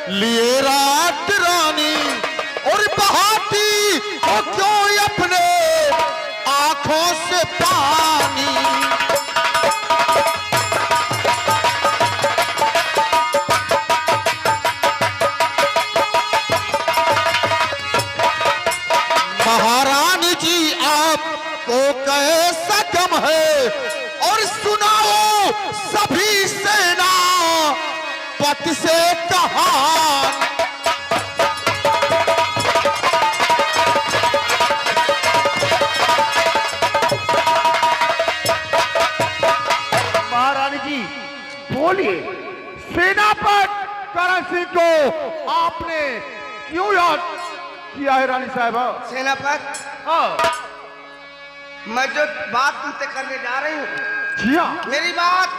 लिए रात रानी और बहाती हो क्यों अपने आंखों से पानी। महारानी जी आपको कैसा गम है और सुनाओ सभी सेना पति से कहानी। महारानी जी बोलिए, सेनापति करण सिंह को आपने क्यों याद किया है रानी साहबा? सेनापति, हाँ मैं जो बात तुमसे करने जा रही हूँ, जी हाँ, मेरी बात